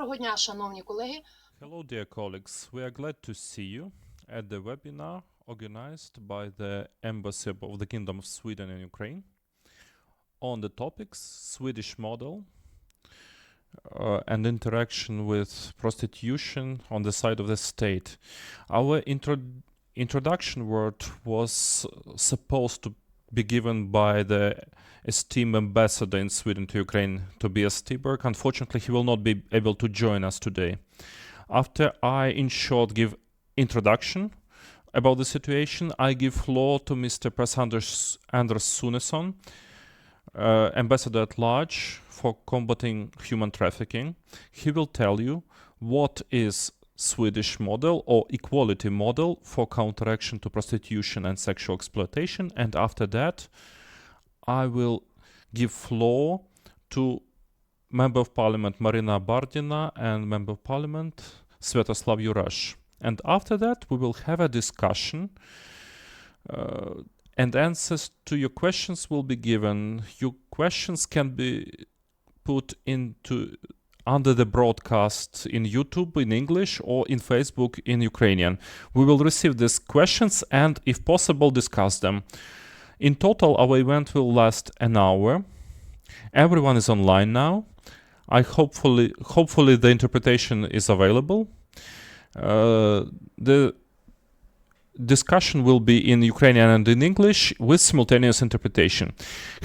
Доброго дня, шановні колеги. Hello, dear colleagues. We are glad to see you at the webinar organized by the Embassy of the Kingdom of Sweden and Ukraine on the topics Swedish model and interaction with prostitution on the side of the state. Our introduction word was supposed to be given by the esteemed ambassador in Sweden to Ukraine, Tobias Stiberg. Unfortunately, he will not be able to join us today. After I, in short, give introduction about the situation, I give floor to Mr. Anders Sunesson, Ambassador at Large for Combating Human Trafficking. He will tell you what is Swedish model or equality model for counteraction to prostitution and sexual exploitation, and after that I will give floor to Member of Parliament Marina Bardina and Member of Parliament Svetoslav Jurash. And after that, we will have a discussion and answers to your questions will be given. Your questions can be put into under the broadcast in YouTube in English or in Facebook in Ukrainian. We will receive these questions and, if possible, discuss them. In total, our event will last an hour. Everyone is online now. Hopefully the interpretation is available. The discussion will be in Ukrainian and in English with simultaneous interpretation.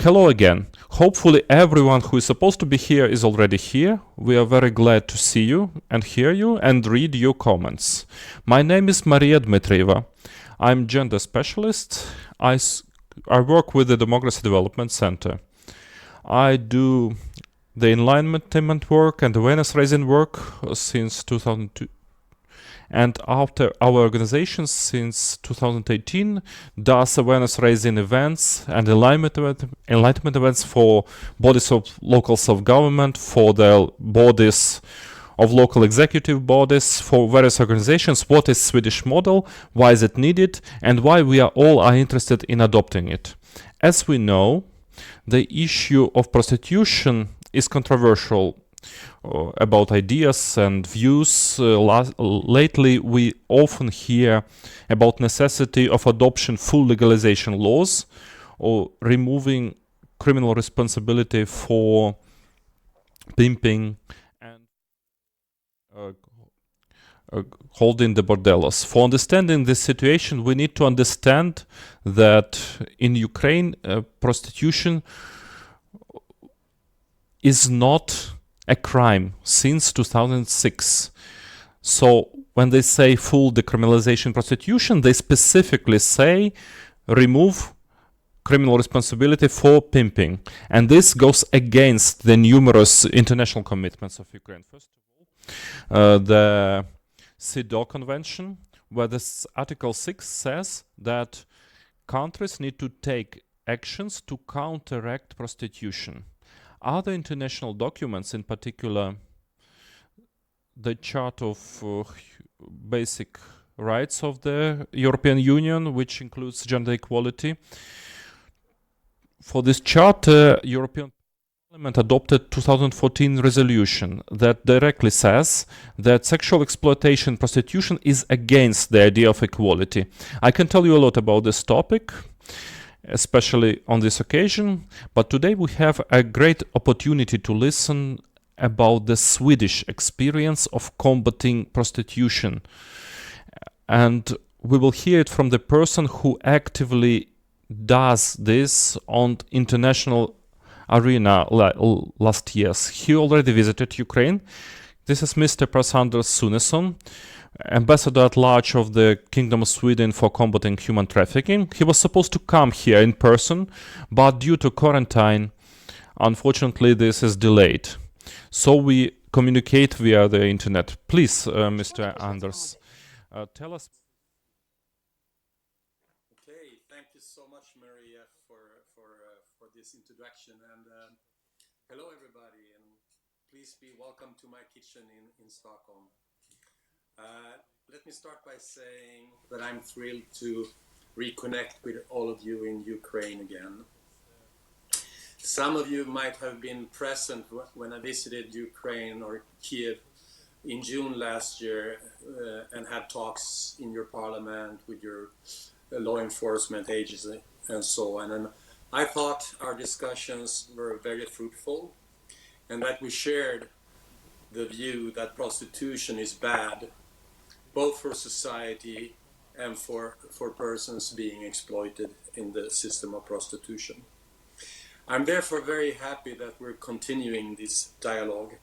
Hello again. Hopefully everyone who is supposed to be here is already here. We are very glad to see you and hear you and read your comments. My name is Maria Dmitrieva. I'm gender specialist. I work with the Democracy Development Center. I do the enlightenment work and awareness raising work since 2002. And after our organization since 2018 does awareness raising events and enlightenment events for bodies of local self-government, for the bodies of local executive bodies, for various organizations. What is Swedish model, why is it needed, and why we are interested in adopting it. As we know, the issue of prostitution is controversial about ideas and views. Lately, we often hear about necessity of adoption full legalization laws or removing criminal responsibility for pimping and holding the bordellos. For understanding this situation, we need to understand that in Ukraine, prostitution is not a crime since 2006. So when they say full decriminalization prostitution, they specifically say remove criminal responsibility for pimping. And this goes against the numerous international commitments of Ukraine. First of all, the CEDAW Convention, where this Article 6 says that countries need to take actions to counteract prostitution. Other international documents, in particular the Charter of Basic Rights of the European Union, which includes gender equality. For this charter, European Parliament adopted 2014 resolution that directly says that sexual exploitation, prostitution is against the idea of equality. I can tell you a lot about this topic, especially on this occasion, but today we have a great opportunity to listen about the Swedish experience of combating prostitution. And we will hear it from the person who actively does this on international arena last years. He already visited Ukraine. This is Mr. Anders Sunesson, Ambassador at Large of the Kingdom of Sweden for Combating Human Trafficking. He was supposed to come here in person, but due to quarantine, unfortunately, this is delayed. So we communicate via the internet. Please, Mr. Anders, tell us. Okay, thank you so much, Maria, for this introduction. And hello, everybody, and please be welcome to my kitchen in Stockholm. Let me start by saying that I'm thrilled to reconnect with all of you in Ukraine again. Some of you might have been present when I visited Ukraine or Kiev in June last year and had talks in your parliament with your law enforcement agency and so on. And I thought our discussions were very fruitful and that we shared the view that prostitution is bad, both for society and for persons being exploited in the system of prostitution. I'm therefore very happy that we're continuing this dialogue.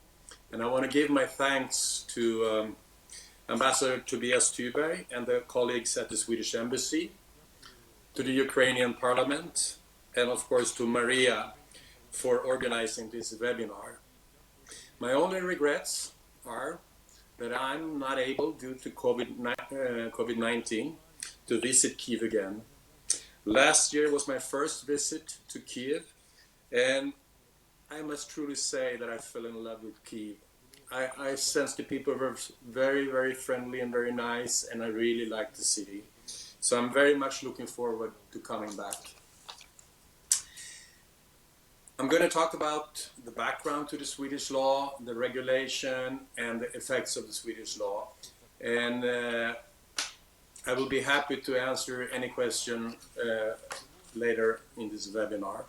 And I want to give my thanks to Ambassador Tobias Tyberg and the colleagues at the Swedish Embassy, to the Ukrainian Parliament, and of course to Maria for organizing this webinar. My only regrets are that I'm not able, due to COVID-19, to visit Kiev again. Last year was my first visit to Kiev, and I must truly say that I fell in love with Kiev. I sensed the people were very, very friendly and very nice, and I really liked the city. So I'm very much looking forward to coming back. I'm going to talk about the background to the Swedish law, the regulation, and the effects of the Swedish law. And I will be happy to answer any question later in this webinar.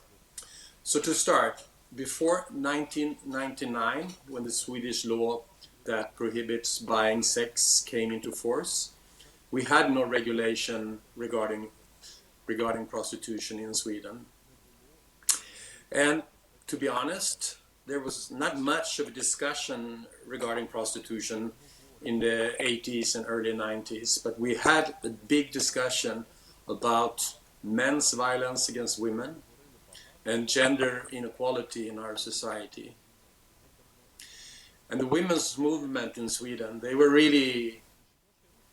So to start, before 1999, when the Swedish law that prohibits buying sex came into force, we had no regulation regarding prostitution in Sweden. And to be honest, there was not much of a discussion regarding prostitution in the 80s and early 90s, but we had a big discussion about men's violence against women and gender inequality in our society. And the women's movement in Sweden, they were really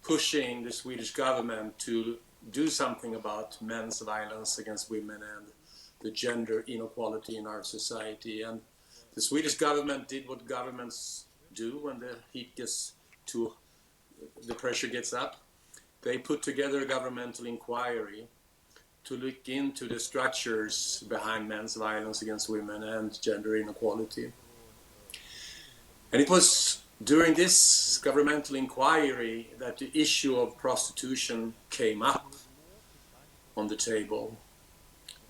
pushing the Swedish government to do something about men's violence against women and the gender inequality in our society. And the Swedish government did what governments do when the pressure gets up. They put together a governmental inquiry to look into the structures behind men's violence against women and gender inequality. And it was during this governmental inquiry that the issue of prostitution came up on the table.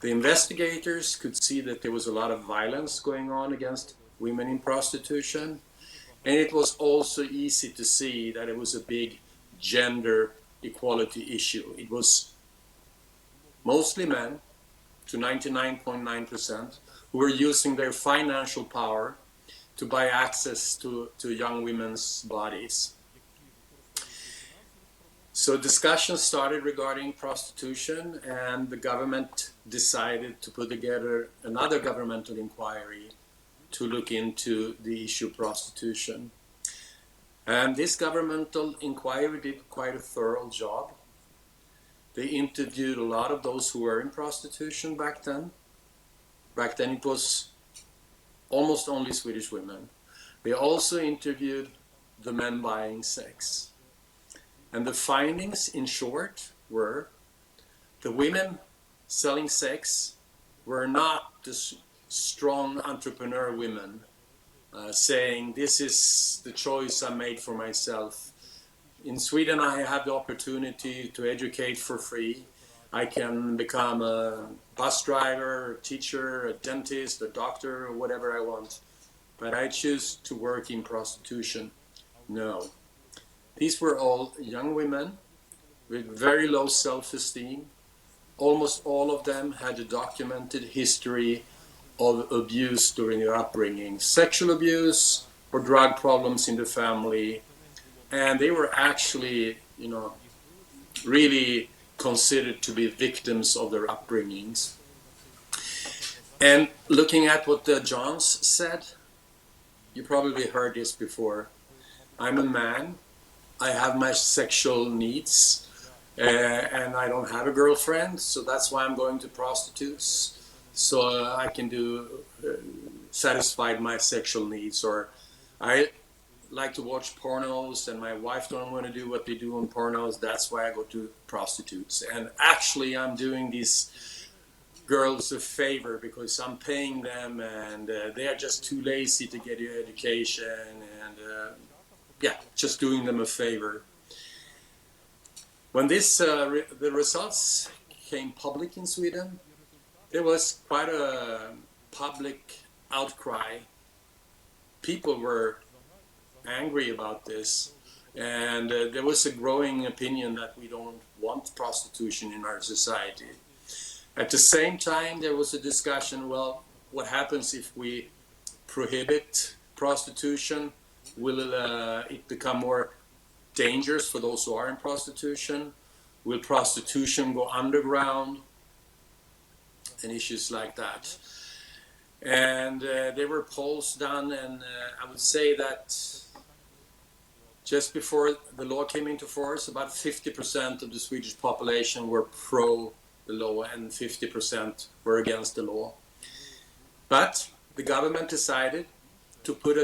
The investigators could see that there was a lot of violence going on against women in prostitution, and it was also easy to see that it was a big gender equality issue. It was mostly men, to 99.9%, who were using their financial power to buy access to young women's bodies. So discussions started regarding prostitution, and the government decided to put together another governmental inquiry to look into the issue of prostitution. And this governmental inquiry did quite a thorough job. They interviewed a lot of those who were in prostitution back then. Back then it was almost only Swedish women. They also interviewed the men buying sex. And the findings, in short, were the women selling sex were not the strong entrepreneur women saying, this is the choice I made for myself. In Sweden, I have the opportunity to educate for free. I can become a bus driver, a teacher, a dentist, a doctor, or whatever I want. But I choose to work in prostitution. No. These were all young women with very low self-esteem. Almost all of them had a documented history of abuse during their upbringing. Sexual abuse or drug problems in the family. And they were actually, really considered to be victims of their upbringings. And looking at what the Johns said, you probably heard this before. I'm a man, I have my sexual needs, and I don't have a girlfriend, so that's why I'm going to prostitutes, so I can satisfy my sexual needs. Or I like to watch pornos and my wife don't want to do what they do on pornos, that's why I go to prostitutes. And actually I'm doing these girls a favor because I'm paying them and they are just too lazy to get an education, and just doing them a favor. When the results came public in Sweden, there was quite a public outcry. People were angry about this, and there was a growing opinion that we don't want prostitution in our society. At the same time, there was a discussion, well, what happens if we prohibit prostitution? Will it become more dangerous for those who are in prostitution? Will prostitution go underground? And issues like that. And there were polls done, and I would say that just before the law came into force, about 50% of the Swedish population were pro the law and 50% were against the law. But the government decided to put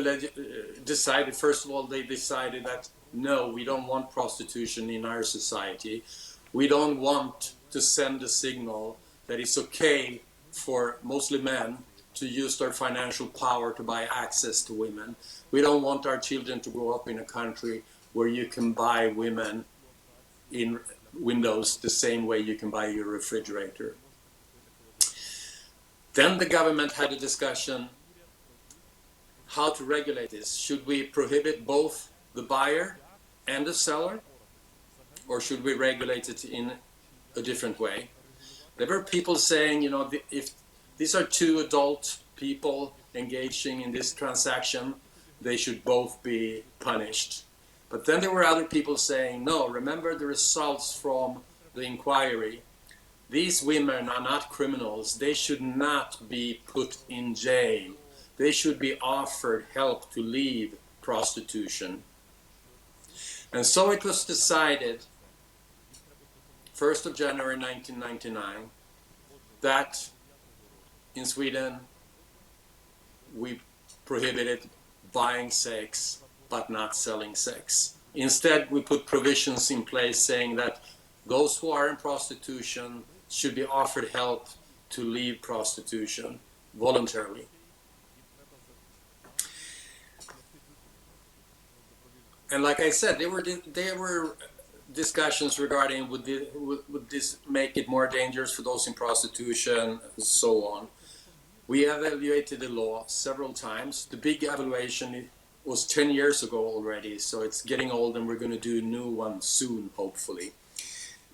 first of all, they decided that no, we don't want prostitution in our society. We don't want to send a signal that it's okay for mostly men to use their financial power to buy access to women. We don't want our children to grow up in a country where you can buy women in windows the same way you can buy your refrigerator. Then the government had a discussion how to regulate this. Should we prohibit both the buyer and the seller, or should we regulate it in a different way? There were people saying, if these are two adult people engaging in this transaction, they should both be punished. But then there were other people saying, no, remember the results from the inquiry. These women are not criminals. They should not be put in jail. They should be offered help to leave prostitution. And so it was decided, 1st of January 1999, that in Sweden we prohibited buying sex but not selling sex. Instead, we put provisions in place saying that those who are in prostitution should be offered help to leave prostitution voluntarily. And like I said, there were discussions regarding would this make it more dangerous for those in prostitution, and so on. We evaluated the law several times. The big evaluation was 10 years ago already, so it's getting old, and we're going to do a new one soon, hopefully.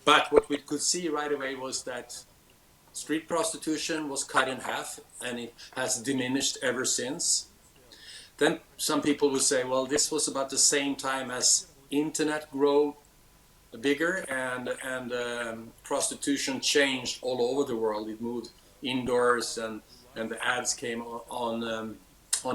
But what we could see right away was that street prostitution was cut in half, and it has diminished ever since. Then some people would say, well, this was about the same time as internet grew bigger, and prostitution changed all over the world. It moved indoors, and the ads came on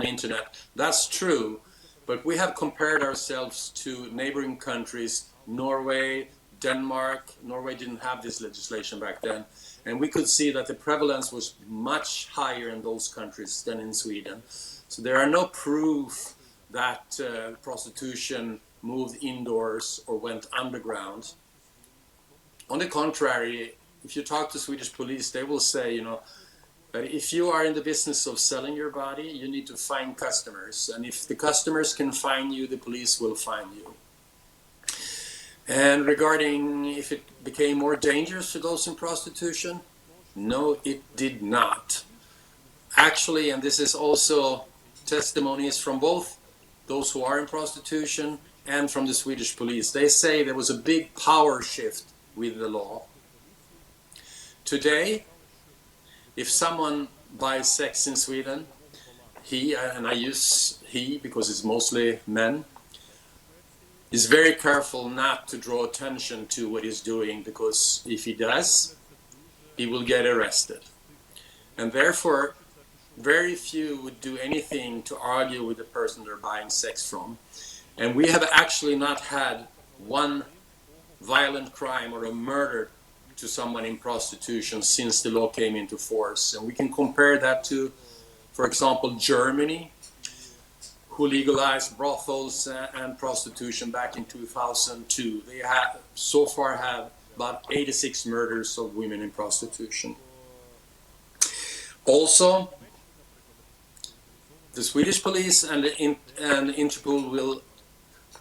internet. That's true, but we have compared ourselves to neighboring countries, Norway, Denmark. Norway didn't have this legislation back then, and we could see that the prevalence was much higher in those countries than in Sweden. So there are no proof that prostitution moved indoors or went underground. On the contrary, if you talk to Swedish police, they will say, that if you are in the business of selling your body, you need to find customers. And if the customers can find you, the police will find you. And regarding if it became more dangerous for those in prostitution, no, it did not. Actually, and this is also testimonies from both those who are in prostitution and from the Swedish police. They say there was a big power shift with the law. Today, if someone buys sex in Sweden, he, and I use he because it's mostly men, is very careful not to draw attention to what he's doing, because if he does, he will get arrested. And therefore, very few would do anything to argue with the person they're buying sex from. And we have actually not had one violent crime or a murder to someone in prostitution since the law came into force. And we can compare that to, for example, Germany, who legalized brothels and prostitution back in 2002. They have so far have about 86 murders of women in prostitution. Also, the Swedish police and Interpol will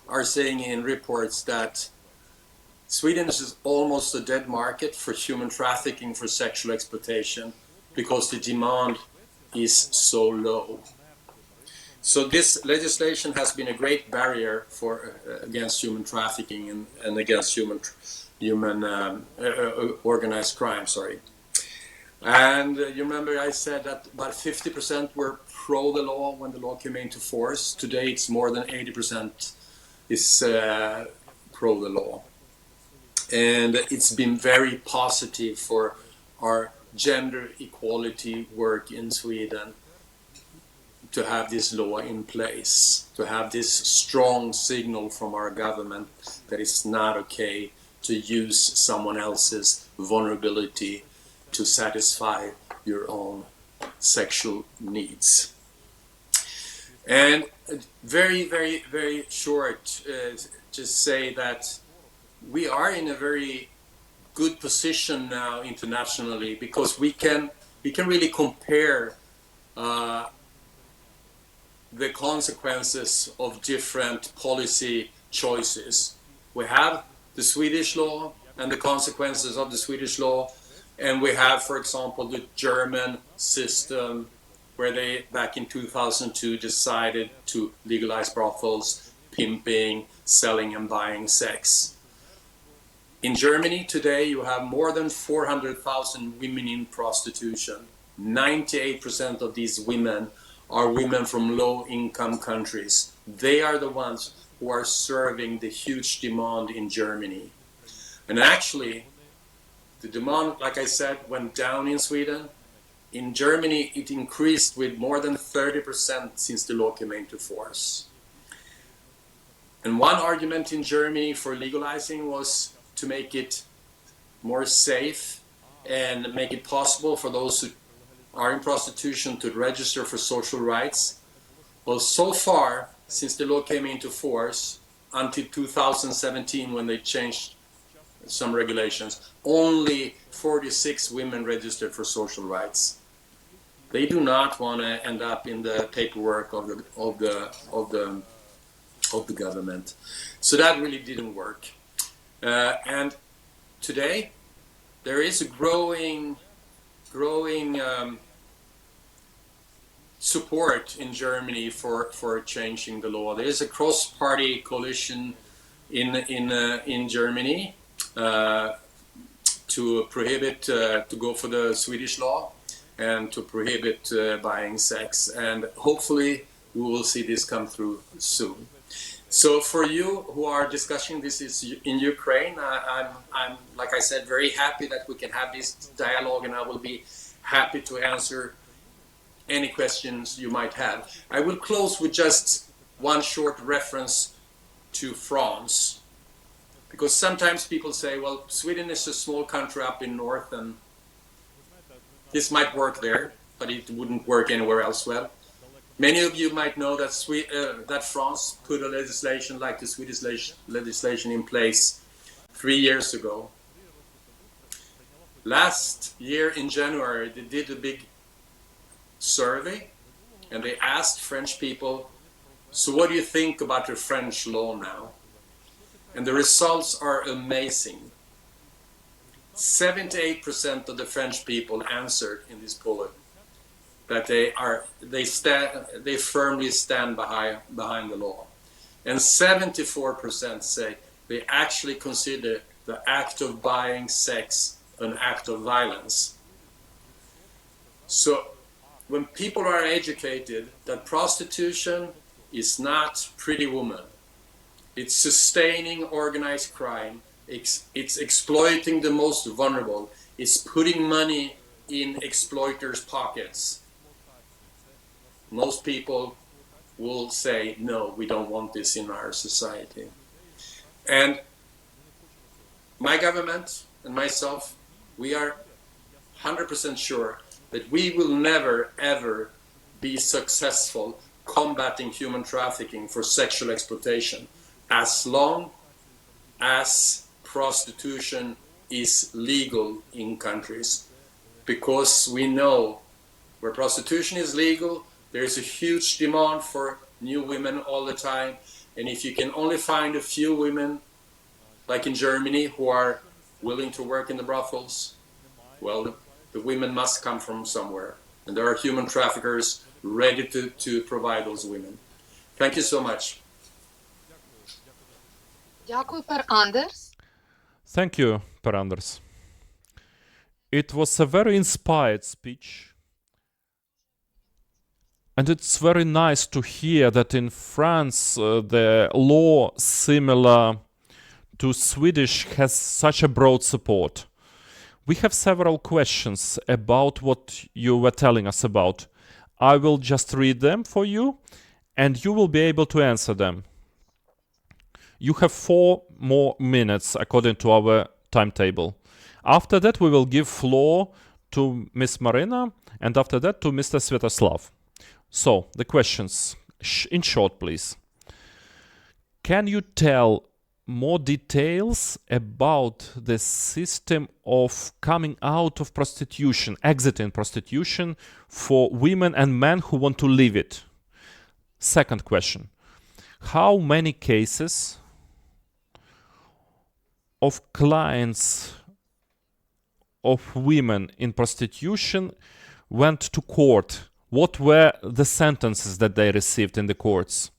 are saying in reports that Sweden is almost a dead market for human trafficking for sexual exploitation because the demand is so low. So this legislation has been a great barrier for against human trafficking and against human organized crime. Sorry. And you remember I said that about 50% were pro the law when the law came into force. Today it's more than 80% is pro the law. And it's been very positive for our gender equality work in Sweden to have this law in place, to have this strong signal from our government that it's not okay to use someone else's vulnerability to satisfy your own sexual needs. And very, very, very short, just say that we are in a very good position now internationally because we can really compare the consequences of different policy choices. We have the Swedish law and the consequences of the Swedish law, and we have, for example, the German system where they, back in 2002, decided to legalize brothels, pimping, selling and buying sex. In Germany today, you have more than 400,000 women in prostitution. 98% of these women are women from low-income countries. They are the ones who are serving the huge demand in Germany. And actually, the demand, like I said, went down in Sweden. In Germany, it increased with more than 30% since the law came into force. And one argument in Germany for legalizing was to make it more safe and make it possible for those who are in prostitution to register for social rights. Well, so far, since the law came into force, until 2017 when they changed some regulations, only 46 women registered for social rights. They do not want to end up in the paperwork of the government. So that really didn't work. And today there is a growing support in Germany for changing the law. There is a cross-party coalition in Germany to prohibit to go for the Swedish law and to prohibit buying sex, and hopefully we will see this come through soon. So for you who are discussing this in Ukraine, I'm like I said, very happy that we can have this dialogue, and I will be happy to answer any questions you might have. I will close with just one short reference to France, because sometimes people say, well, Sweden is a small country up in north and this might work there, but it wouldn't work anywhere else well. Many of you might know that that France put a legislation like the Swedish legislation in place 3 years ago. Last year in January, they did a big survey and they asked French people, so what do you think about the French law now? And the results are amazing. 78% of the French people answered in this poll that they firmly stand behind the law, and 74% say they actually consider the act of buying sex an act of violence. So when people are educated that prostitution is not pretty woman, it's sustaining organized crime, it's exploiting the most vulnerable, it's putting money in exploiters' pockets, most people will say, no, we don't want this in our society. And my government and myself, we are 100% sure that we will never, ever be successful combating human trafficking for sexual exploitation as long as prostitution is legal in countries. Because we know where prostitution is legal, there is a huge demand for new women all the time, And if you can only find a few women, like in Germany, who are willing to work in the brothels, well, the women must come from somewhere. And there are human traffickers ready to provide those women. Thank you so much. Дякую, Per Anders. Thank you, Per Anders. It was a very inspired speech. And it's very nice to hear that in France the law similar to Swedish has such a broad support. We have several questions about what you were telling us about. I will just read them for you and you will be able to answer them. You have 4 more minutes according to our timetable. After that we will give floor to Miss Marina and after that to Mr. Svetoslav. So, the questions, in short, please. Can you tell more details about the system of coming out of prostitution, exiting prostitution for women and men who want to leave it? Second question. How many cases of clients of women in prostitution went to court? What were the sentences that they received in the courts?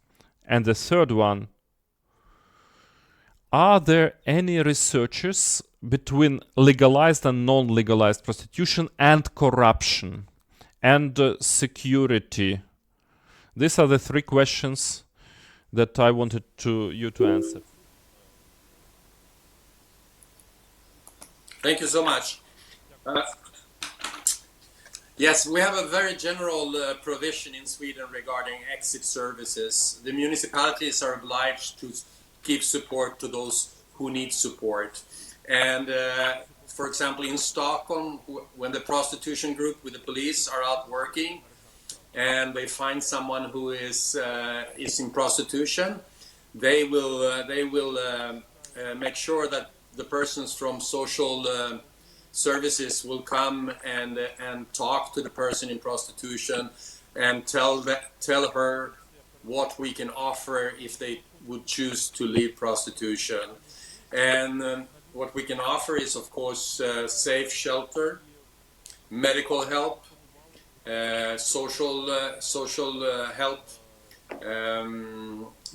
And the third one, are there any researches between legalized and non-legalized prostitution and corruption and security? These are the 3 questions that I wanted you to answer. Thank you so much. Yes, we have a very general provision in Sweden regarding exit services. The municipalities are obliged to give support to those who need support. And for example, in Stockholm, when the prostitution group with the police are out working and they find someone who is in prostitution, they will make sure that the persons from social services will come and talk to the person in prostitution and tell her what we can offer if they would choose to leave prostitution. And what we can offer is, of course, safe shelter, medical help, social help,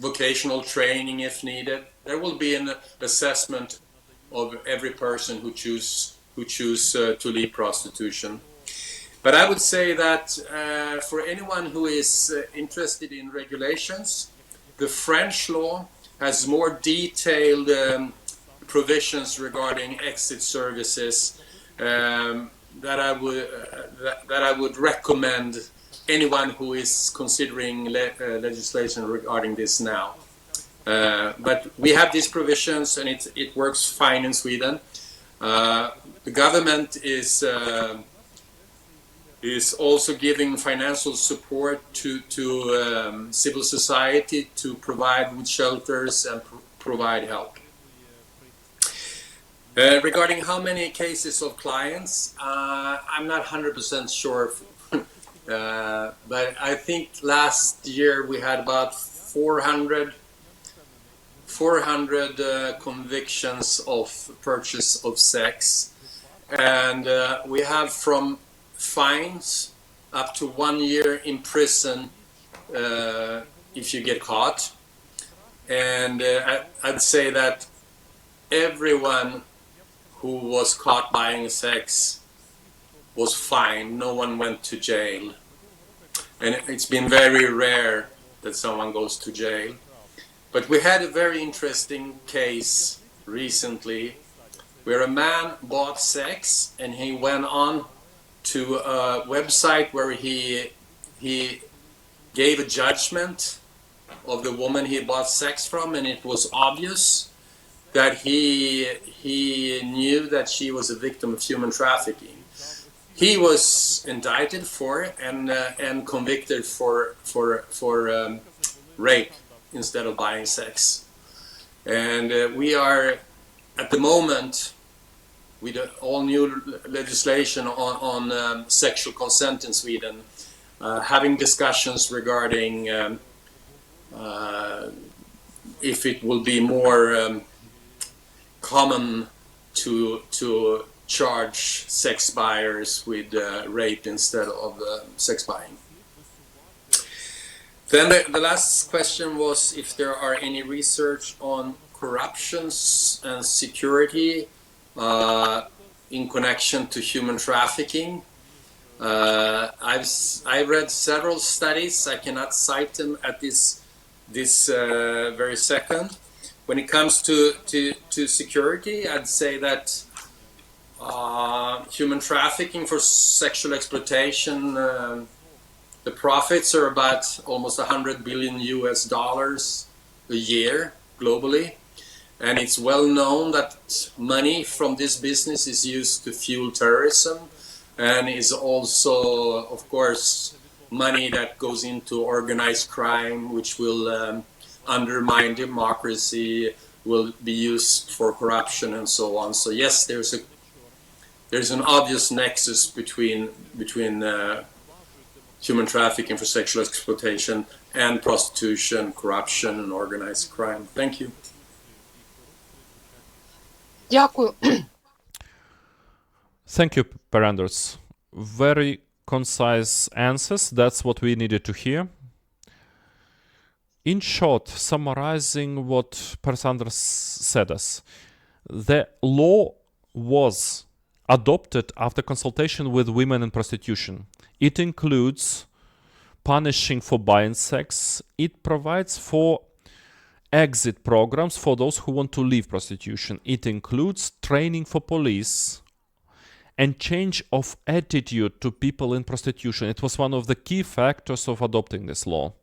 vocational training if needed. There will be an assessment of every person who choose to leave prostitution. But I would say that for anyone who is interested in regulations, the French law has more detailed provisions regarding exit services that I would recommend anyone who is considering legislation regarding this now. But we have these provisions and it works fine in Sweden. The government is also giving financial support to civil society to provide with shelters and provide help. Regarding how many cases of clients, I'm not 100% sure, but I think last year we had about 400 convictions of purchase of sex, and we have from fines up to 1 year in prison if you get caught. And I'd say that everyone who was caught buying sex was fined. No one went to jail, and it's been very rare that someone goes to jail. But we had a very interesting case recently where a man bought sex and he went on to a website where he gave a judgment of the woman he bought sex from, and it was obvious that he knew that she was a victim of human trafficking. He was indicted for it and convicted for rape instead of buying sex. And we are at the moment with all new legislation on sexual consent in Sweden, having discussions regarding if it will be more common to charge sex buyers with rape instead of sex buying. Then the last question was if there are any research on corruptions and security in connection to human trafficking. I've read several studies. I cannot cite them at this very second. When it comes to security, I'd say that human trafficking for sexual exploitation, the profits are about almost $100 billion a year globally. And it's well known that money from this business is used to fuel terrorism, and is also, of course, money that goes into organized crime, which will undermine democracy, will be used for corruption and so on. So yes, there's an obvious nexus between human trafficking for sexual exploitation and prostitution, corruption, and organized crime. Thank you. Дякую. Thank you, Per-Anders. Very concise answers. That's what we needed to hear. In short, summarizing what Per-Anders said us, the law was adopted after consultation with women in prostitution. It includes punishing for buying sex. It provides for exit programs for those who want to leave prostitution. It includes training for police and change of attitude to people in prostitution. It was one of the key factors of adopting this law.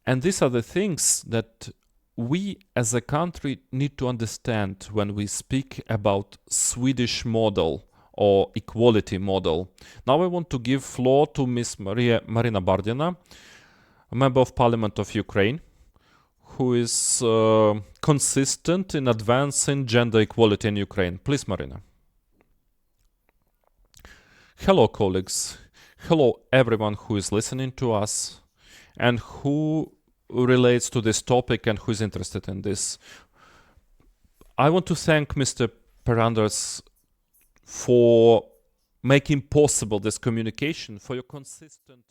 And these are the things that we as a country need to understand when we speak about Swedish model or equality model. Now I want to give floor to Ms. Marina Bardina, a member of Parliament of Ukraine, who is consistent in advancing gender equality in Ukraine. Please, Marina. Hello, colleagues. Hello, everyone who is listening to us and who relates to this topic and who is interested in this. I want to thank Mr. Per-Anders for making possible this communication, for your consistent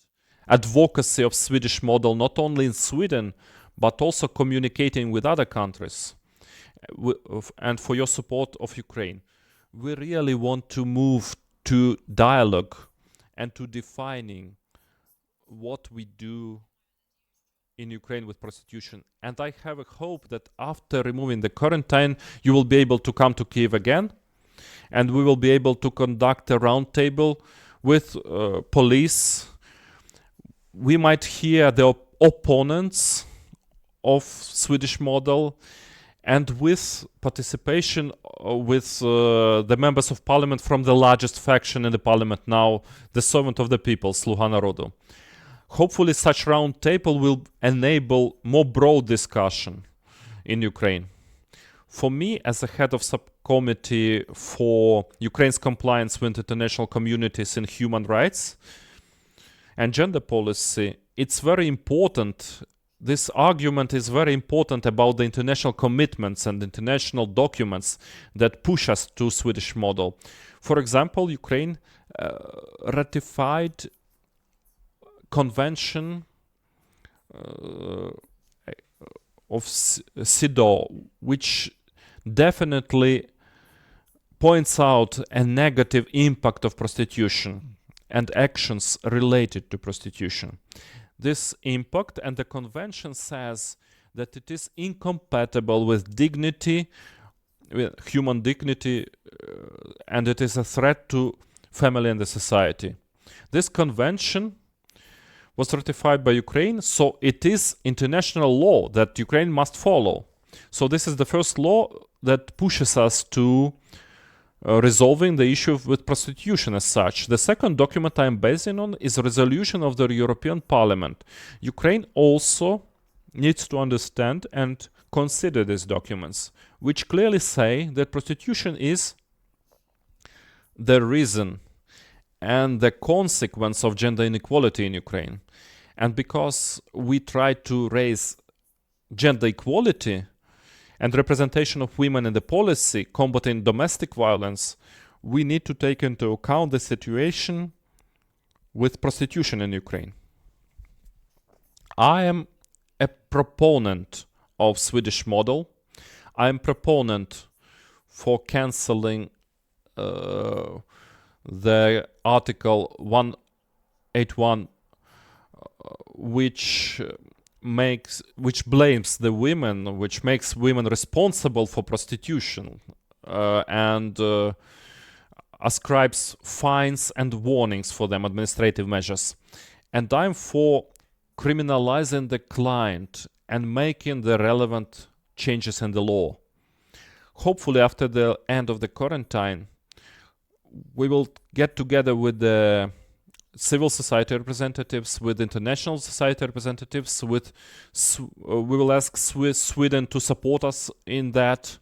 advocacy of Swedish model, not only in Sweden, but also communicating with other countries, and for your support of Ukraine. We really want to move to dialogue and to defining what we do in Ukraine with prostitution. And I have a hope that after removing the quarantine, you will be able to come to Kiev again, and we will be able to conduct a roundtable with police. We might hear the opponents of Swedish model, and with participation with the members of parliament from the largest faction in the parliament now, the servant of the people, Sluha Narodu. Hopefully such round table will enable more broad discussion in Ukraine. For me, as the head of subcommittee for Ukraine's compliance with international communities in human rights and gender policy, it's very important. This argument is very important about the international commitments and international documents that push us to Swedish model. For example, Ukraine ratified Convention of CEDAW, which definitely points out a negative impact of prostitution and actions related to prostitution. This impact, and the convention says that it is incompatible with dignity, with human dignity, and it is a threat to family and the society. This convention was ratified by Ukraine, so it is international law that Ukraine must follow. So this is the first law that pushes us to resolving the issue with prostitution as such. The second document I am basing on is a resolution of the European Parliament. Ukraine also needs to understand and consider these documents, which clearly say that prostitution is the reason and the consequence of gender inequality in Ukraine. And because we try to raise gender equality and representation of women in the policy combating domestic violence, we need to take into account the situation with prostitution in Ukraine. I am a proponent of Swedish model. I am proponent for cancelling the Article 181, which blames the women, which makes women responsible for prostitution, and ascribes fines and warnings for them, administrative measures. And I'm for criminalizing the client and making the relevant changes in the law. Hopefully, after the end of the quarantine, we will get together with the civil society representatives, with international society representatives, we will ask Sweden to support us in that,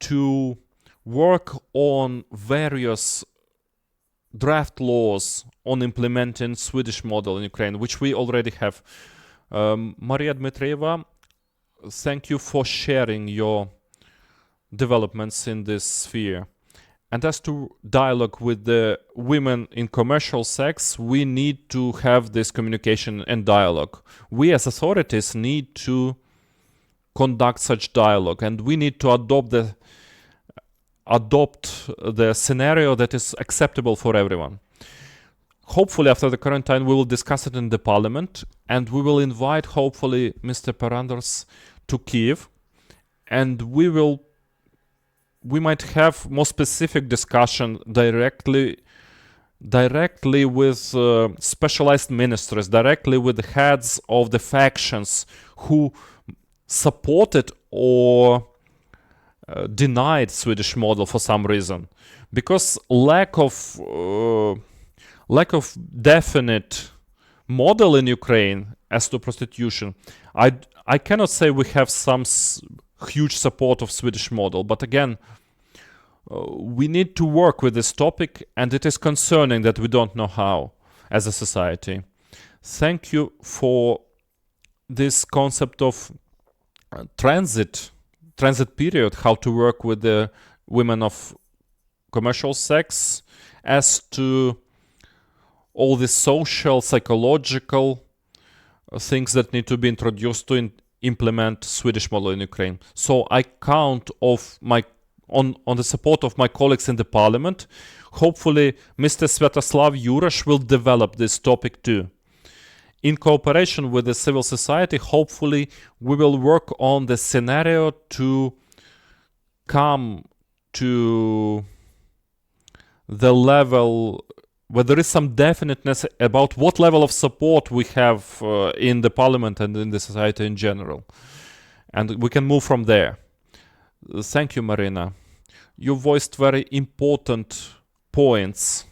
to work on various draft laws on implementing Swedish model in Ukraine, which we already have. Maria Dmitrieva, thank you for sharing your developments in this sphere. And as to dialogue with the women in commercial sex, we need to have this communication and dialogue. We as authorities need to conduct such dialogue, and we need to adopt the scenario that is acceptable for everyone. Hopefully, after the quarantine, we will discuss it in the parliament, and we will invite, hopefully, Mr. Peranders to Kiev, and we might have more specific discussion directly with specialized ministers, directly with the heads of the factions who supported or denied Swedish model for some reason, because lack of definite model in Ukraine as to prostitution, I cannot say we have some huge support of Swedish model, but again, we need to work with this topic, and it is concerning that we don't know how as a society. Thank you for this concept of transit period, how to work with the women of commercial sex, as to all the social, psychological things that need to be introduced to implement Swedish model in Ukraine. So I count on the support of my colleagues in the parliament. Hopefully, Mr. Sviatoslav Jurash will develop this topic too. In cooperation with the civil society, hopefully, we will work on the scenario to come to the level where there is some definiteness about what level of support we have in the parliament and in the society in general. And we can move from there. Thank you, Marina. You voiced very important points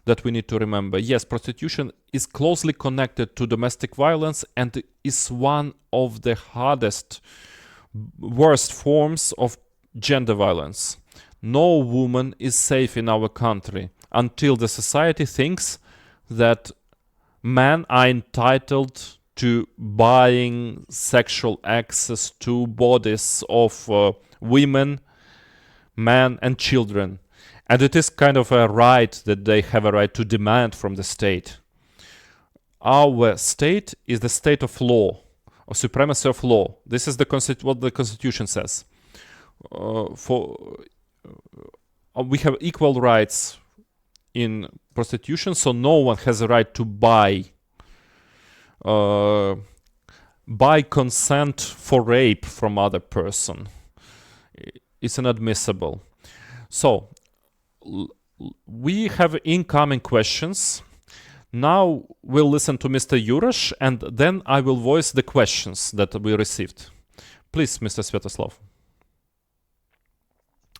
that we need to remember. Yes, prostitution is closely connected to domestic violence and is one of the worst forms of gender violence. No woman is safe in our country until the society thinks that men are entitled to buying sexual access to bodies of women, men, and children. And it is kind of a right that they have a right to demand from the state. Our state is the state of law, of supremacy of law. This is what the Constitution says. We have equal rights in prostitution, so no one has a right to buy consent for rape from other person. It's inadmissible. So we have incoming questions. Now we'll listen to Mr. Jurash, and then I will voice the questions that we received. Please, Mr. Sviatoslav.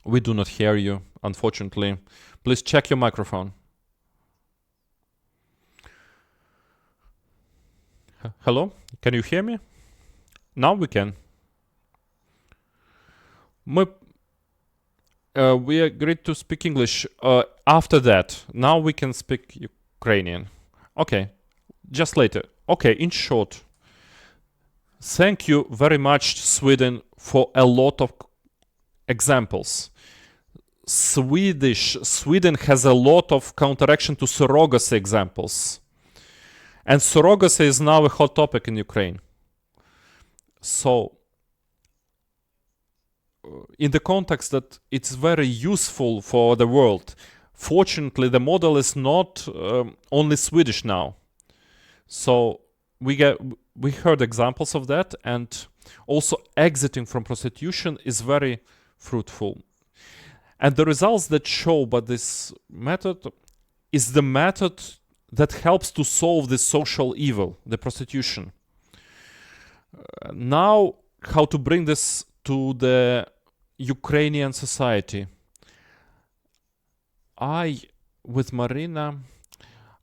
We do not hear you, unfortunately. Please check your microphone. Hello? Can you hear me? Now we can. We agreed to speak English after that. Now we can speak Ukrainian. Okay. Just later. Okay, in short. Thank you very much, Sweden, for a lot of examples. Sweden has a lot of counteraction to surrogacy examples. And surrogacy is now a hot topic in Ukraine. So, in the context that it's very useful for the world, fortunately, the model is not only Swedish now. So, we heard examples of that, and also exiting from prostitution is very fruitful. And the results that show but this method is the method that helps to solve this social evil, the prostitution. Now, how to bring this to the Ukrainian society? With Marina,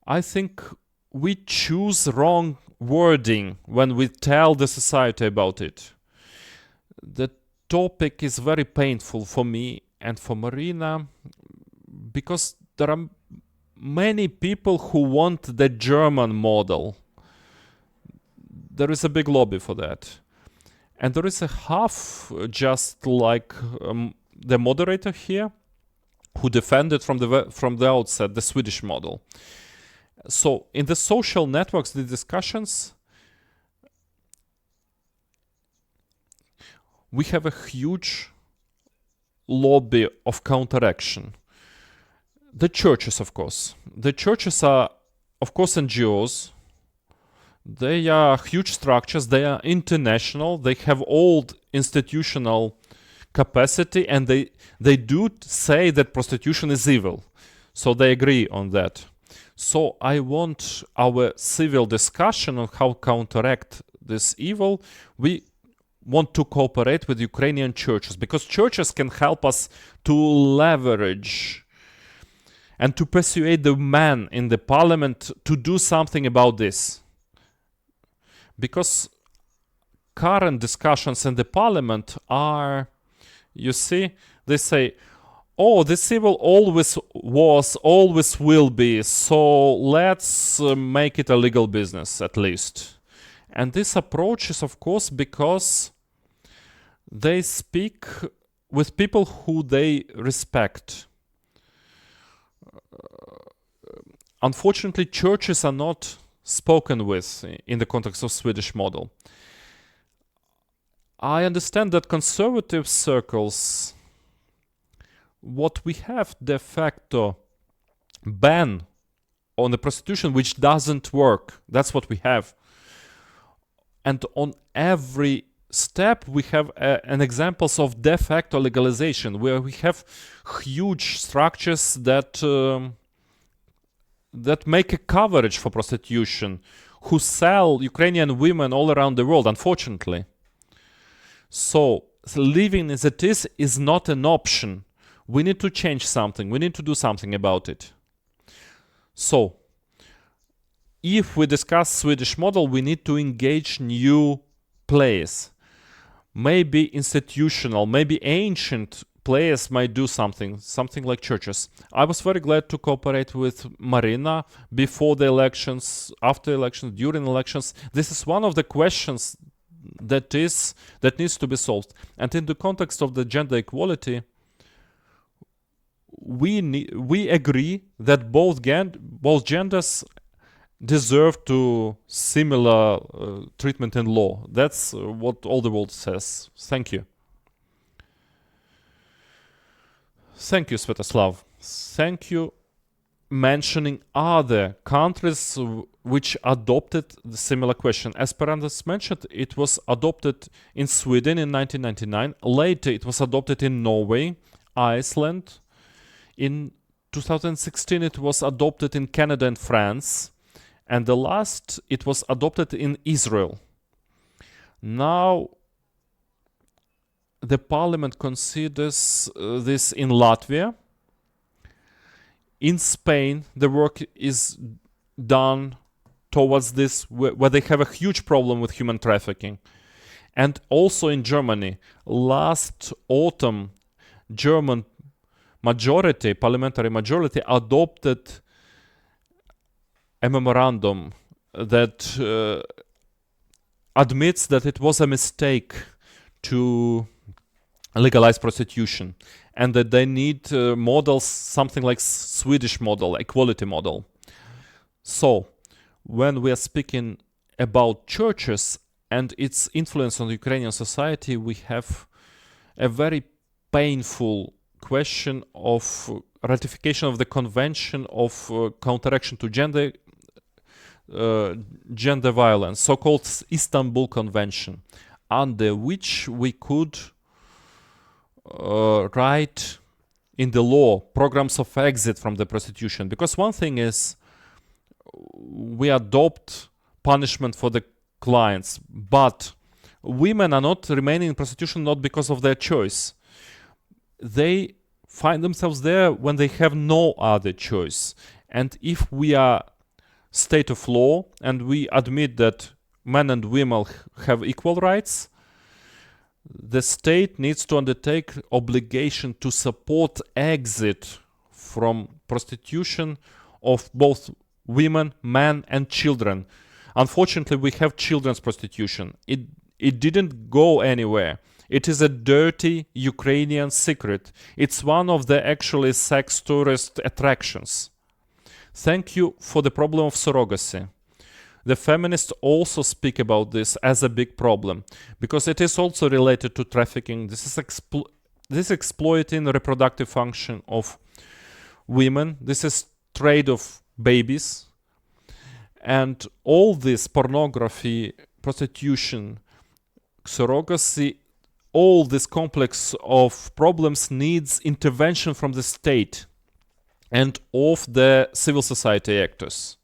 I think we choose wrong wording when we tell the society about it. The topic is very painful for me and for Marina because there are many people who want the German model. There is a big lobby for that. And there is a half, just like the moderator here, who defended from the outset the Swedish model. So in the social networks, the discussions, we have a huge lobby of counteraction. The churches, of course. The churches are, of course, NGOs. They are huge structures. They are international. They have old institutional capacity, and they do say that prostitution is evil. So they agree on that. So I want our civil discussion on how counteract this evil. We want to cooperate with Ukrainian churches because churches can help us to leverage and to persuade the men in the parliament to do something about this. Because current discussions in the parliament are, you see, they say, oh, this evil always was, always will be, so let's make it a legal business at least. And this approach is, of course, because they speak with people who they respect. Unfortunately, churches are not spoken with in the context of Swedish model. I understand that conservative circles, what we have de facto ban on the prostitution which doesn't work. That's what we have. And on every step we have an examples of de facto legalization where we have huge structures that make a coverage for prostitution, who sell Ukrainian women all around the world, unfortunately. So living as it is not an option. We need to change something. We need to do something about it. So, if we discuss Swedish model, we need to engage new players. Maybe institutional, maybe ancient players might do something like churches. I was very glad to cooperate with Marina before the elections, after elections, during elections. This is one of the questions that needs to be solved. And in the context of the gender equality, we agree that both genders deserve to similar treatment in law. That's what all the world says. Thank you. Thank you, Svetoslav. Thank you mentioning other countries which adopted the similar question. As Per Anders mentioned, it was adopted in Sweden in 1999. Later, it was adopted in Norway, Iceland. In 2016, it was adopted in Canada and France. And the last, it was adopted in Israel. Now, the parliament considers this in Latvia. In Spain, the work is done towards this, where they have a huge problem with human trafficking. And also in Germany, last autumn, German parliamentary majority, adopted a memorandum that admits that it was a mistake to legalize prostitution, and that they need models, something like Swedish model, equality model. So, when we are speaking about churches and its influence on Ukrainian society, we have a very painful question of ratification of the Convention of Counteraction to Gender Violence, so-called Istanbul Convention, under which we could write in the law programs of exit from the prostitution. Because one thing is we adopt punishment for the clients, but women are not remaining in prostitution not because of their choice. They find themselves there when they have no other choice. And if we are state of law and we admit that men and women have equal rights, the state needs to undertake obligation to support exit from prostitution of both women, men, and children. Unfortunately, we have children's prostitution. It didn't go anywhere. It is a dirty Ukrainian secret. It's one of the actually sex tourist attractions. Thank you for the problem of surrogacy. The feminists also speak about this as a big problem, because it is also related to trafficking. This is exploiting the reproductive function of women. This is trade of babies. And all this pornography, prostitution, surrogacy, all this complex of problems needs intervention from the state and of the civil society actors,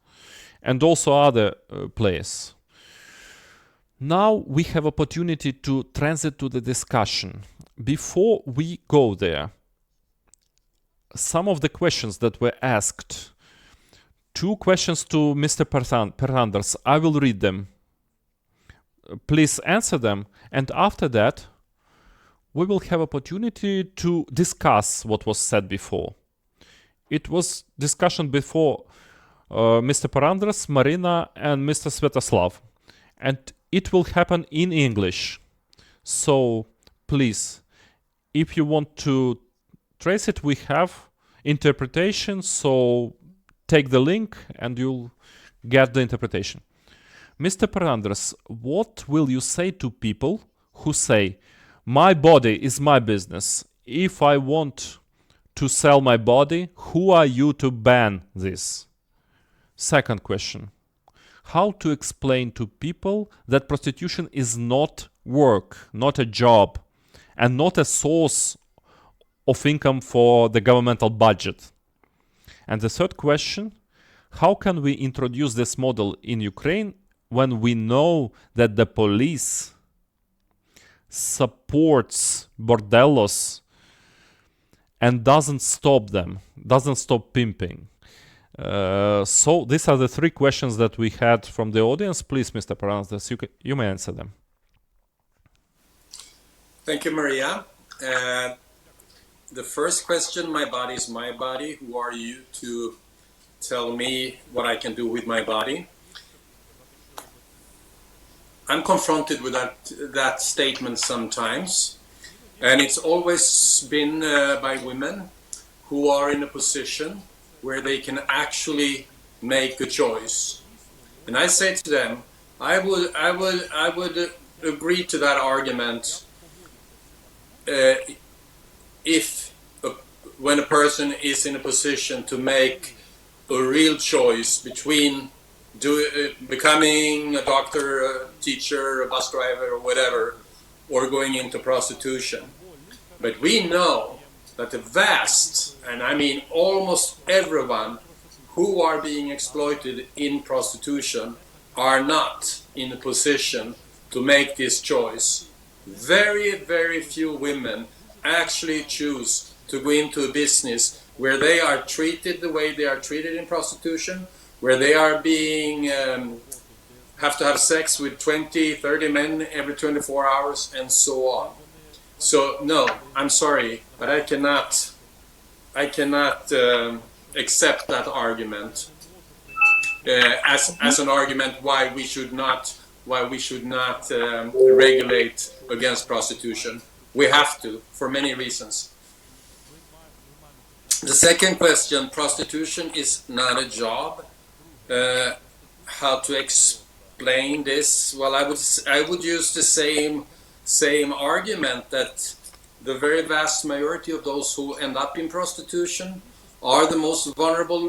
and also other players. Now we have opportunity to transit to the discussion. Before we go there, some of the questions that were asked, 2 questions to Mr. Peranders. I will read them. Please answer them, and after that, we will have opportunity to discuss what was said before. It was discussion before Mr. Peranders, Marina, and Mr. Svetoslav, and it will happen in English. So please, if you want to trace it, we have interpretation, so take the link and you'll get the interpretation. Mr. Peranders, what will you say to people who say, my body is my business. If I want to sell my body, who are you to ban this? Second question. How to explain to people that prostitution is not work, not a job, and not a source of income for the governmental budget? And the third question, how can we introduce this model in Ukraine when we know that the police supports bordellos and doesn't stop them, doesn't stop pimping? So these are the 3 questions that we had from the audience. Please, Mr. Peranders, you may answer them. Thank you, Maria. The first question, my body is my body. Who are you to tell me what I can do with my body? I'm confronted with that statement sometimes, and it's always been by women who are in a position where they can actually make a choice. And I say to them, I would agree to that argument when a person is in a position to make a real choice between becoming a doctor, a teacher, a bus driver, or whatever, or going into prostitution. But we know that the vast, and I mean almost everyone who are being exploited in prostitution are not in a position to make this choice. Very, very few women actually choose to go into a business where they are treated the way they are treated in prostitution, where they are being have to have sex with 20, 30 men every 24 hours and so on. So no, I'm sorry, but I cannot accept that argument as an argument why we should not why we should not regulate against prostitution. We have to, for many reasons. The second question, prostitution is not a job. How to explain this? Well, I would use the same argument that the very vast majority of those who end up in prostitution are the most vulnerable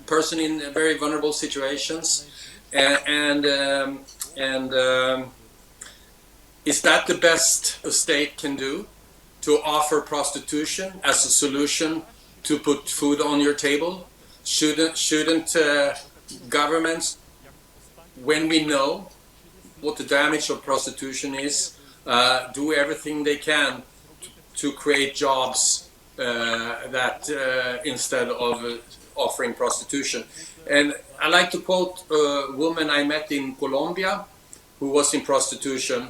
person in very vulnerable situations, and is that the best a state can do, to offer prostitution as a solution to put food on your table? Shouldn't governments, when we know what the damage of prostitution is, do everything they can to create jobs that instead of offering prostitution? And I like to quote a woman I met in Colombia who was in prostitution.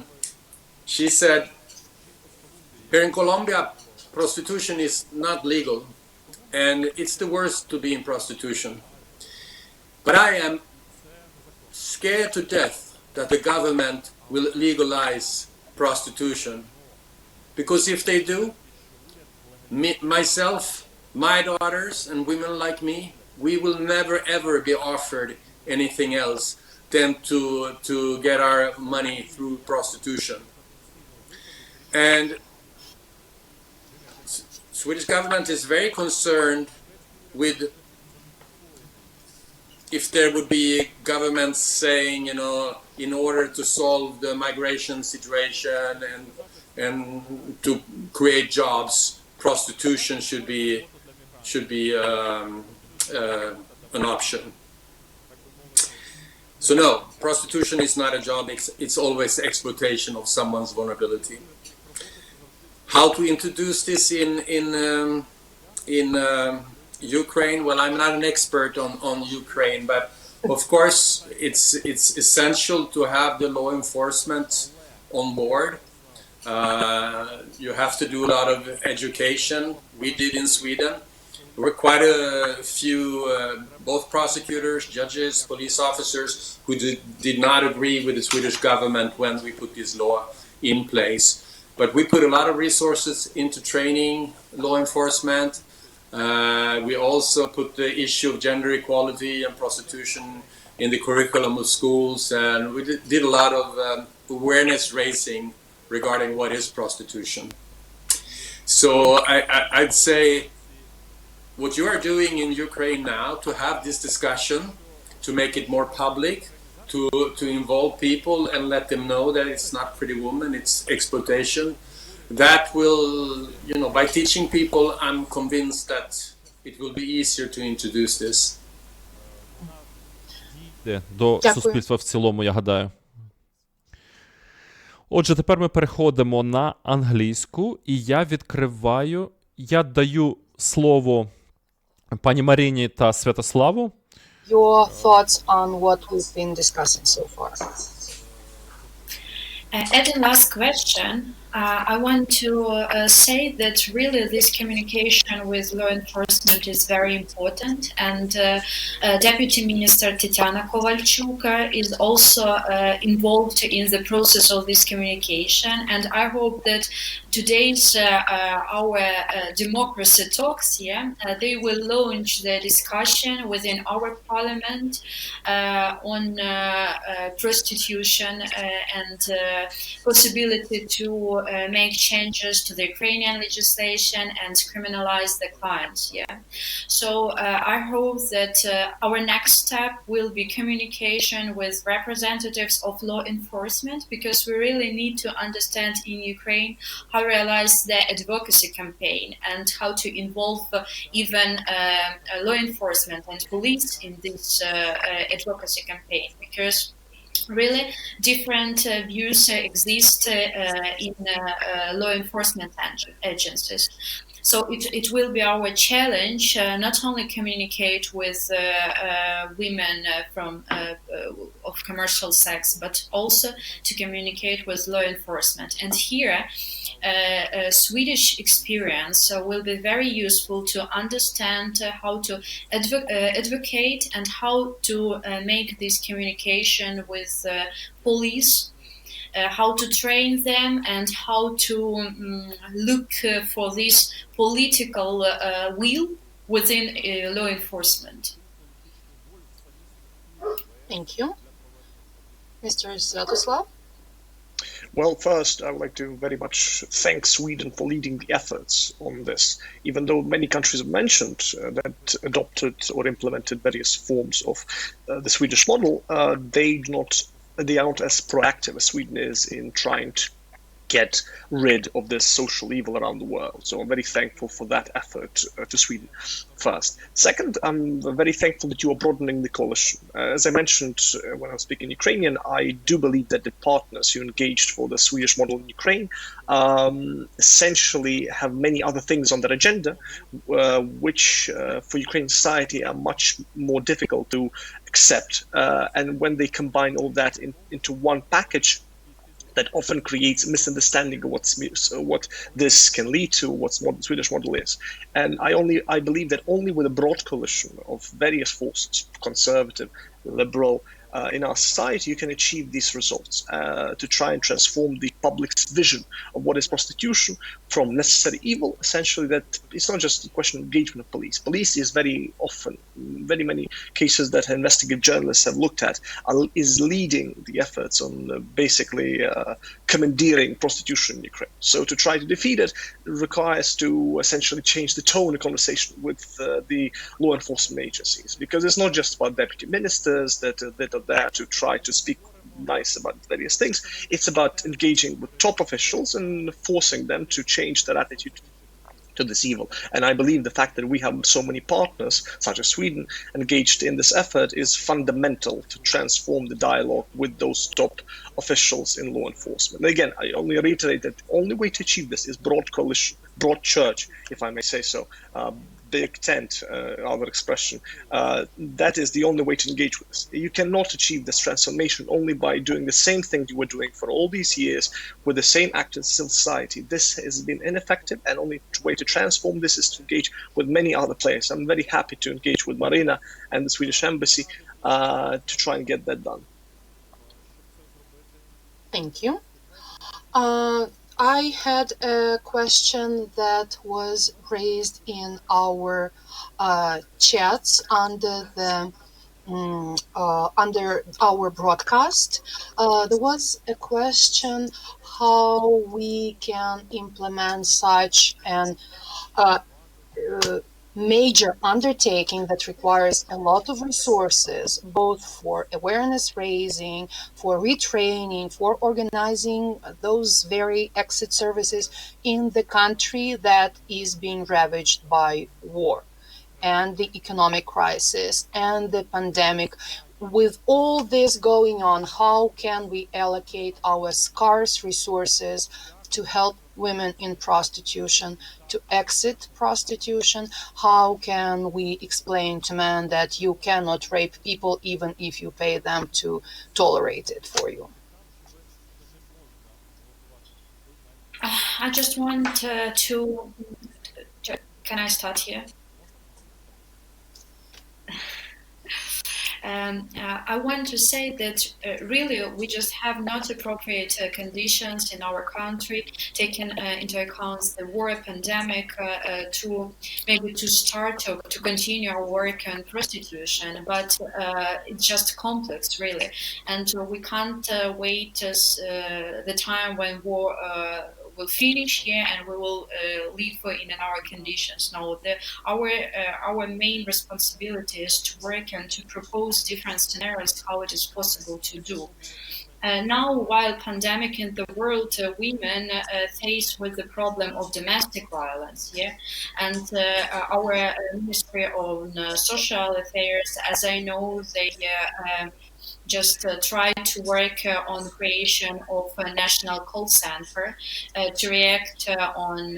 She said, here in Colombia, prostitution is not legal, and it's the worst to be in prostitution. But I am scared to death that the government will legalize prostitution, because if they do, myself, my daughters, and women like me, we will never ever be offered anything else than to get our money through prostitution. And Swedish government is very concerned with if there would be governments saying, you know, in order to solve the migration situation and to create jobs, prostitution should be an option. So no, prostitution is not a job. It's always exploitation of someone's vulnerability. How to introduce this in Ukraine? Well, I'm not an expert on Ukraine, but of course it's essential to have the law enforcement on board. You have to do a lot of education. We did in Sweden. There were quite a few, both prosecutors, judges, police officers, who did not agree with the Swedish government when we put this law in place. But we put a lot of resources into training law enforcement. We also put the issue of gender equality and prostitution in the curriculum of schools, and we did a lot of awareness raising regarding what is prostitution. So I'd say what you are doing in Ukraine now, to have this discussion, to make it more public, to involve people and let them know that it's not Pretty Woman, it's exploitation. That will, you know, by teaching people, I'm convinced that it will be easier to introduce this. До суспільства в цілому, я гадаю. Отже, тепер ми переходимо на англійську, і я даю слово пані Марині та Святославу. Your thoughts on what we've been discussing so far. Adding last question, I want to say that really this communication with law enforcement is very important, and Deputy Minister Tetiana Kovalchuk is also involved in the process of this communication, and I hope that today's our democracy talks, they will launch the discussion within our parliament on prostitution and possibility to make changes to the Ukrainian legislation and criminalize the crimes. So I hope that our next step will be communication with representatives of law enforcement, because we really need to understand in Ukraine how to realize the advocacy campaign and how to involve even law enforcement and police in this advocacy campaign, because really different views exist in law enforcement agencies. So it will be our challenge not only communicate with women of commercial sex, but also to communicate with law enforcement. And here Swedish experience will be very useful to understand how to advocate and how to make this communication with police, how to train them, and how to look for this political will within law enforcement. Thank you. Mr. Svetoslav? Well, first, I would like to very much thank Sweden for leading the efforts on this. Even though many countries have mentioned that adopted or implemented various forms of the Swedish model, they are not as proactive as Sweden is in trying to get rid of this social evil around the world. So I'm very thankful for that effort to Sweden first. Second, I'm very thankful that you are broadening the coalition. As I mentioned when I was speaking Ukrainian, I do believe that the partners who engaged for the Swedish model in Ukraine essentially have many other things on their agenda, which for Ukrainian society are much more difficult to accept. And when they combine all that into one package, that often creates a misunderstanding of what this can lead to, what the Swedish model is. And I believe that only with a broad coalition of various forces, conservative, liberal, in our society, you can achieve these results to try and transform the public's vision of what is prostitution from necessary evil. Essentially, that it's not just a question of engagement of police. Police is very often, very many cases that investigative journalists have looked at, is leading the efforts on basically commandeering prostitution in Ukraine. So to try to defeat it requires to essentially change the tone of conversation with the law enforcement agencies, because it's not just about deputy ministers that are there to try to speak nice about various things. It's about engaging with top officials and forcing them to change their attitude to this evil. And I believe the fact that we have so many partners, such as Sweden, engaged in this effort is fundamental to transform the dialogue with those top officials in law enforcement. And again, I only reiterate that the only way to achieve this is broad coalition, broad church, if I may say so, big tent, other expression. That is the only way to engage with this. You cannot achieve this transformation only by doing the same thing you were doing for all these years with the same act in civil society. This has been ineffective, and only way to transform this is to engage with many other players. I'm very happy to engage with Marina and the Swedish Embassy to try and get that done. Thank you. I had a question that was raised in our chats under our broadcast. There was a question how we can implement such an major undertaking that requires a lot of resources, both for awareness raising, for retraining, for organizing those very exit services in the country that is being ravaged by war and the economic crisis and the pandemic. With all this going on, how can we allocate our scarce resources to help women in prostitution to exit prostitution? How can we explain to men that you cannot rape people even if you pay them to tolerate it for you? I just want can I start here? I want to say that really we just have not appropriate conditions in our country, taking into account the war, pandemic, to maybe to start to continue our work on prostitution. But it's just complex, really, and we can't wait the time when war will finish here and we will live in our conditions. No, our main responsibility is to work and to propose different scenarios how it is possible to do. Now, while pandemic in the world, women face with the problem of domestic violence, and our Ministry of Social Affairs, as I know, they just try to work on creation of a national call center to react on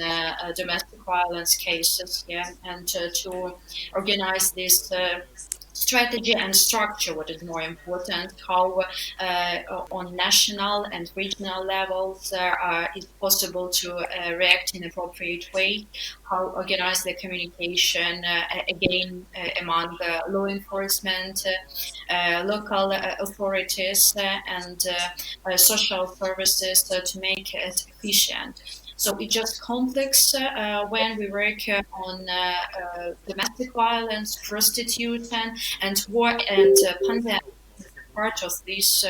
domestic violence cases, and to organize this strategy and structure, what is more important, how on national and regional levels it's possible to react in appropriate way, how organize the communication again among law enforcement, local authorities and social services to make it efficient. So it's just complex when we work on domestic violence, prostitution, and war and pandemic. Part of this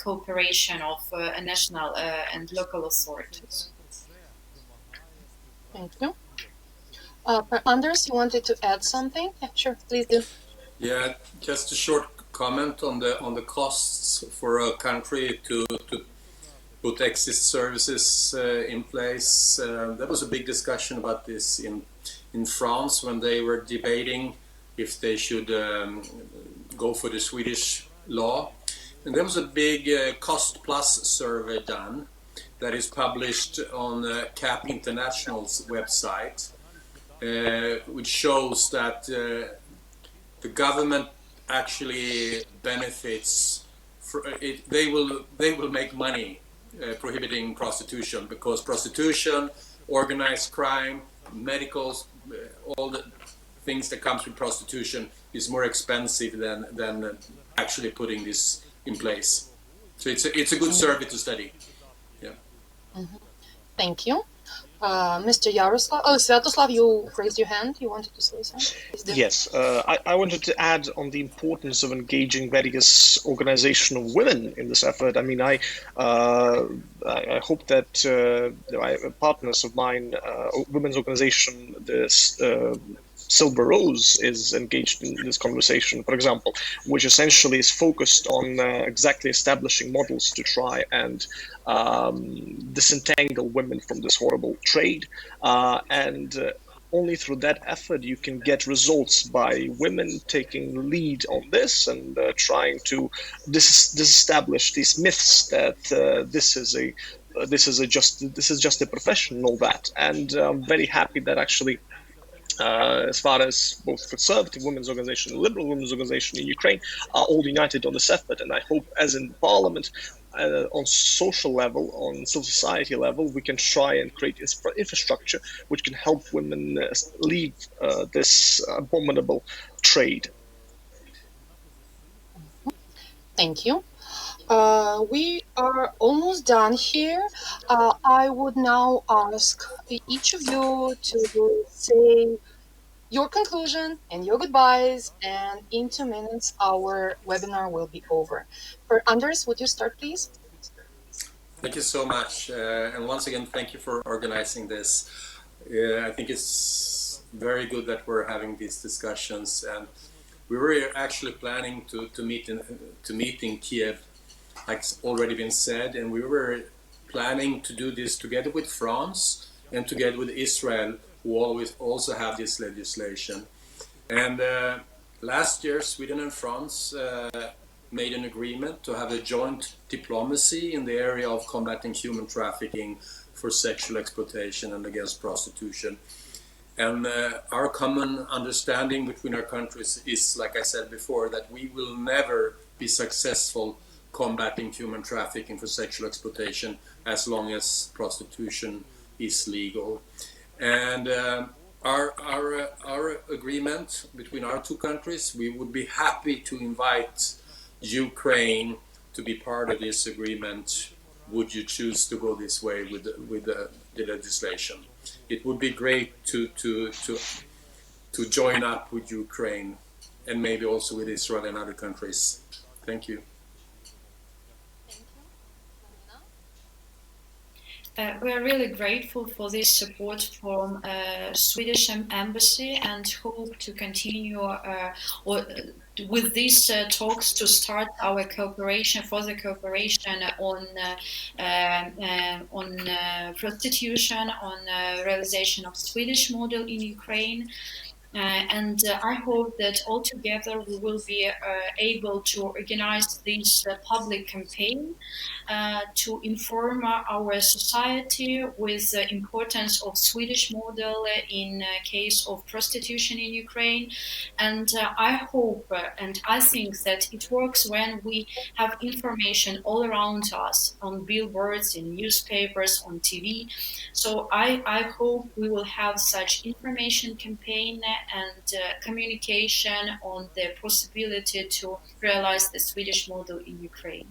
cooperation of national and local authorities. Thank you. Anders, you wanted to add something? Yeah, sure, please do. Yeah, just a short comment on the costs for a country to put exit services in place. There was a big discussion about this in France when they were debating if they should go for the Swedish law. And there was a big cost plus survey done that is published on CAP International's website, which shows that the government actually benefits. They will make money prohibiting prostitution, because prostitution, organized crime, medicals, all the things that comes with prostitution is more expensive than actually putting this in place. So it's a good survey to study. Yeah. Mm-hmm. Thank you. Mr. Yaroslav, Sviatoslav, you raised your hand. You wanted to say something? Yes, I wanted to add on the importance of engaging various organization of women in this effort. I mean, I hope that partners of mine, women's organization, this Silver Rose, is engaged in this conversation, for example, which essentially is focused on exactly establishing models to try and disentangle women from this horrible trade. And only through that effort you can get results by women taking lead on this and trying to disestablish these myths that this is just a profession and all that. And I'm very happy that actually as far as both conservative women's organization and liberal women's organization in Ukraine are all united on this effort. And I hope, as in parliament, on social level, on civil society level, we can try and create infrastructure which can help women leave this abominable trade. Thank you. We are almost done here. I would now ask each of you to say your conclusion and your goodbyes, and in 2 minutes our webinar will be over. For Anders, would you start, please? Thank you so much, and once again, thank you for organizing this. I think it's very good that we're having these discussions, and we were actually planning to meet in Kiev, like it's already been said, and we were planning to do this together with France and together with Israel, who always also have this legislation. And last year, Sweden and France made an agreement to have a joint diplomacy in the area of combating human trafficking for sexual exploitation and against prostitution. And our common understanding between our countries is, like I said before, that we will never be successful combating human trafficking for sexual exploitation as long as prostitution is legal. And our agreement between our two countries, we would be happy to invite Ukraine to be part of this agreement. Would you choose to go this way with the legislation? It would be great to join up with Ukraine, and maybe also with Israel and other countries. Thank you. We are really grateful for this support from Swedish embassy and hope to continue with these talks to start our cooperation, further cooperation on prostitution, on realization of Swedish model in Ukraine. I hope that all together we will be able to organize this public campaign to inform our society with the importance of Swedish model in case of prostitution in Ukraine. And I hope and I think that it works when we have information all around us on billboards, in newspapers, on TV. So I hope we will have such information campaign and communication on the possibility to realize the Swedish model in Ukraine.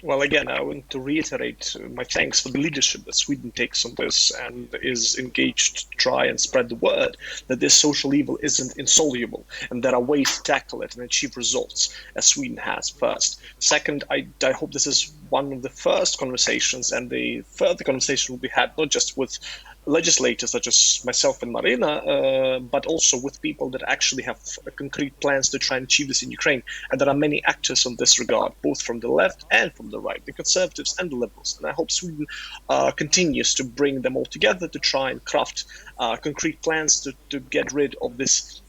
Well, again, I want to reiterate my thanks for the leadership that Sweden takes on this and is engaged to try and spread the word that this social evil isn't insoluble and there are ways to tackle it and achieve results, as Sweden has first. Second, I hope this is one of the first conversations, and the further conversation will be had not just with legislators such as myself and Marina, but also with people that actually have concrete plans to try and achieve this in Ukraine. And there are many actors in this regard, both from the left and from the right, the conservatives and the liberals. And I hope Sweden continues to bring them all together to try and craft concrete plans to get rid of this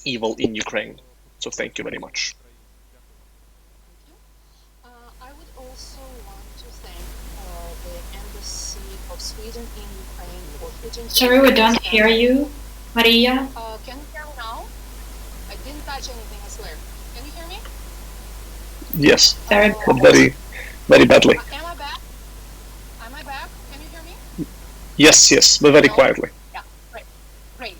evil in Ukraine. So thank you very much. I would also want to thank the Embassy of Sweden in Ukraine for putting. Sorry, we don't hear you, Maria. Can you hear me now? I didn't touch anything, I swear. Can you hear me? Yes, Very but very, very badly. Am I back? Am I back? Can you hear me? Yes, but very No? quietly. Yeah, great.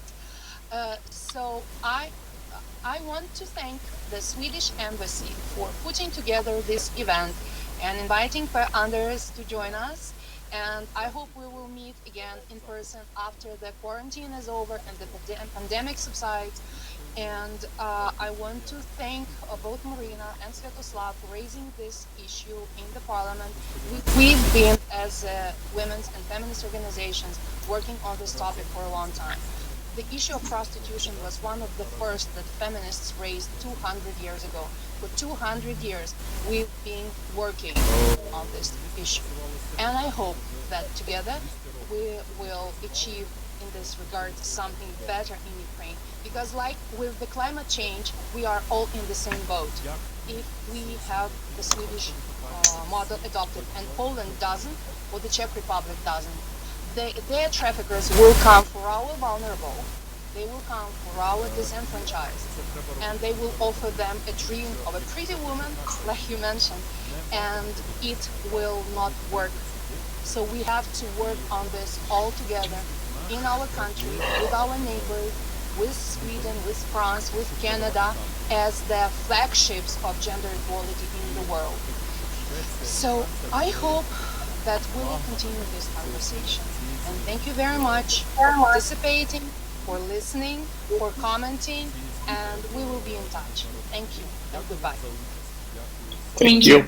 So I want to thank the Swedish Embassy for putting together this event and inviting others to join us. And I hope we will meet again in person after the quarantine is over and the pandemic subsides. And I want to thank both Marina and Svetoslav for raising this issue in the parliament. We've been, as women's and feminist organizations, working on this topic for a long time. The issue of prostitution was one of the first that feminists raised 200 years ago. For 200 years, we've been working on this issue. And I hope that together we will achieve in this regard something better in Ukraine. Because like with the climate change, we are all in the same boat. If we have the Swedish model adopted and Poland doesn't, or the Czech Republic doesn't, their traffickers will come for our vulnerable, they will come for our disenfranchised, and they will offer them a dream of a pretty woman, like you mentioned, and it will not work. So we have to work on this all together in our country, with our neighbors, with Sweden, with France, with Canada, as the flagships of gender equality in the world. So I hope that we will continue this conversation. And thank you very much for participating, for listening, for commenting, and we will be in touch. Thank you and goodbye. Thank you.